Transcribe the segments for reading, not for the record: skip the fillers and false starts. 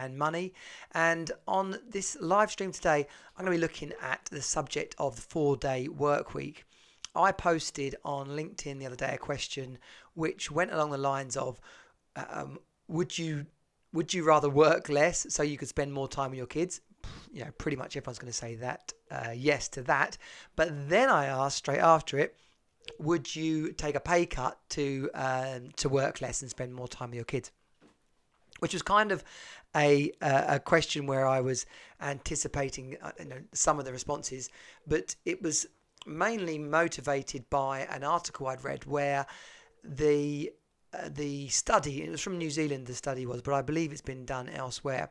and money. And on this live stream today, I'm going to be looking at the subject of the 4-day work week. I posted on LinkedIn the other day a question which went along the lines of, would you rather work less so you could spend more time with your kids? Pretty much everyone's going to say that, yes to that. But then I asked straight after it, would you take a pay cut to work less and spend more time with your kids? Which was kind of a question where I was anticipating some of the responses, but it was mainly motivated by an article I'd read where the study, it was from New Zealand, the study was, but I believe it's been done elsewhere,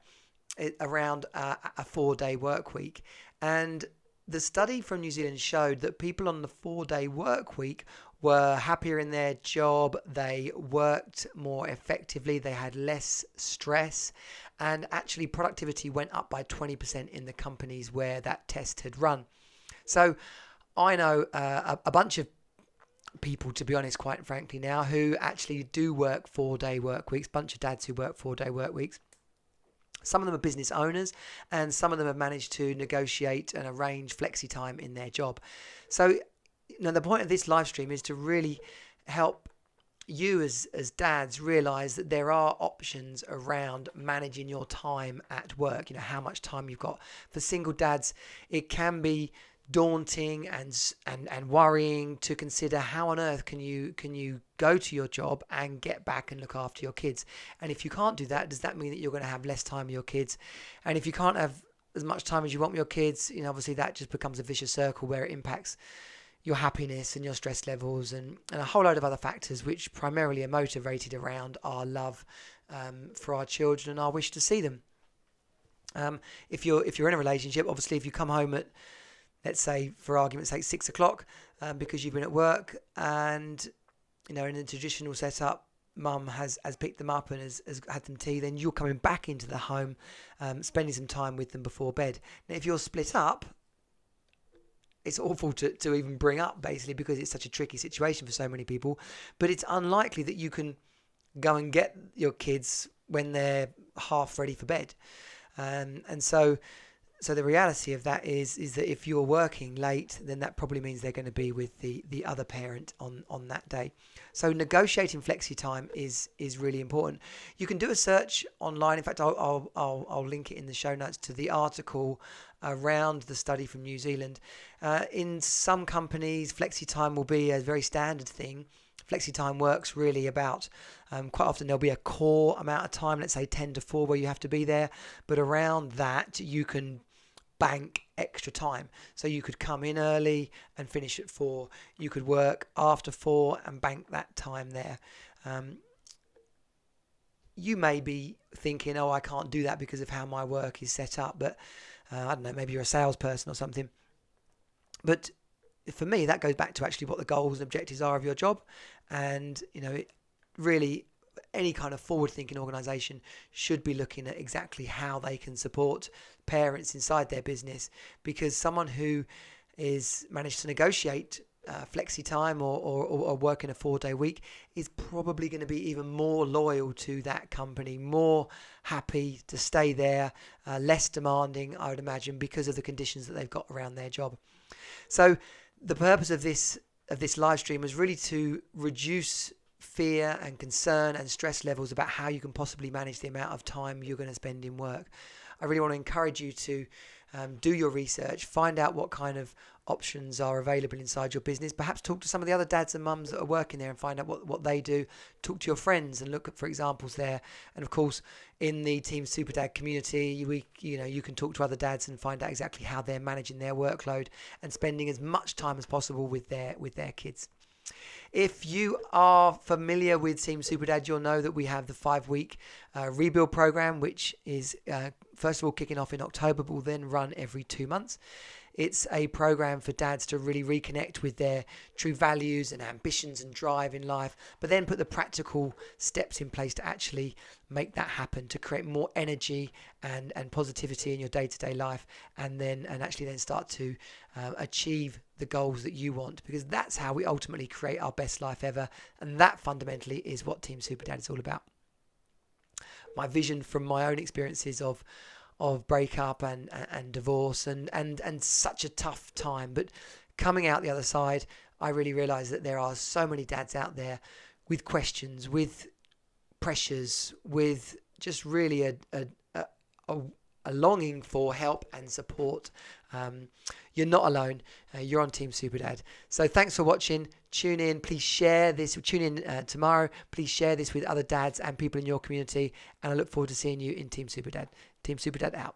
around a 4-day work week. And the study from New Zealand showed that people on the 4-day work week were happier in their job, they worked more effectively, they had less stress, and actually productivity went up by 20% in the companies where that test had run. So I know a bunch of people, to be honest, quite frankly now, who actually do work 4-day work weeks, bunch of dads who work 4-day work weeks. Some of them are business owners, and some of them have managed to negotiate and arrange flexi-time in their job. So, the point of this live stream is to really help you as dads realize that there are options around managing your time at work. How much time you've got. For single dads, it can be daunting and worrying to consider how on earth can you go to your job and get back and look after your kids. And if you can't do that, does that mean that you're going to have less time with your kids? And if you can't have as much time as you want with your kids, obviously that just becomes a vicious circle where it impacts your happiness and your stress levels and a whole load of other factors which primarily are motivated around our love for our children and our wish to see them. If you're in a relationship, obviously if you come home at, let's say for argument's sake, 6 o'clock because you've been at work, and in a traditional setup mum has picked them up and has had them tea, then you're coming back into the home, spending some time with them before bed. Now if you're split up, it's awful to even bring up, basically, because it's such a tricky situation for so many people. But it's unlikely that you can go and get your kids when they're half ready for bed. And so the reality of that is that if you're working late, then that probably means they're going to be with the other parent on that day. So negotiating flexi time is really important. You can do a search online. In fact, I'll link it in the show notes to the article around the study from New Zealand. In some companies, flexi time will be a very standard thing. Flexi time works really about, quite often there'll be a core amount of time, let's say 10 to 4 where you have to be there, but around that you can bank extra time. So you could come in early and finish at 4. You could work after 4 and bank that time there. You may be thinking, oh, I can't do that because of how my work is set up, but I don't know, maybe you're a salesperson or something. But for me, that goes back to actually what the goals and objectives are of your job. And, really any kind of forward-thinking organisation should be looking at exactly how they can support parents inside their business, because someone who is managed to negotiate flexi time or work in a 4-day week is probably going to be even more loyal to that company, more happy to stay there, less demanding, I would imagine, because of the conditions that they've got around their job. So the purpose of this live stream was really to reduce fear and concern and stress levels about how you can possibly manage the amount of time you're going to spend in work. I really want to encourage you to do your research, find out what kind of options are available inside your business. Perhaps talk to some of the other dads and mums that are working there and find out what they do. Talk to your friends and look for examples there. And of course, in the Team Super Dad community, you can talk to other dads and find out exactly how they're managing their workload and spending as much time as possible with their kids. If you are familiar with Team Super Dad, you'll know that we have the 5-week rebuild program, which is first of all kicking off in October, but will then run every 2 months. It's a program for dads to really reconnect with their true values and ambitions and drive in life, but then put the practical steps in place to actually make that happen, to create more energy and positivity in your day-to-day life, and actually then start to achieve the goals that you want, because that's how we ultimately create our best life ever, and that fundamentally is what Team Super Dad is all about. my vision from my own experiences of breakup and divorce and such a tough time. But coming out the other side, I really realised that there are so many dads out there with questions, with pressures, with just really a longing for help and support. You're not alone. You're on Team Superdad. So thanks for watching. Tune in. Please share this. Tune in tomorrow. Please share this with other dads and people in your community. And I look forward to seeing you in Team Superdad. Team Superdad out.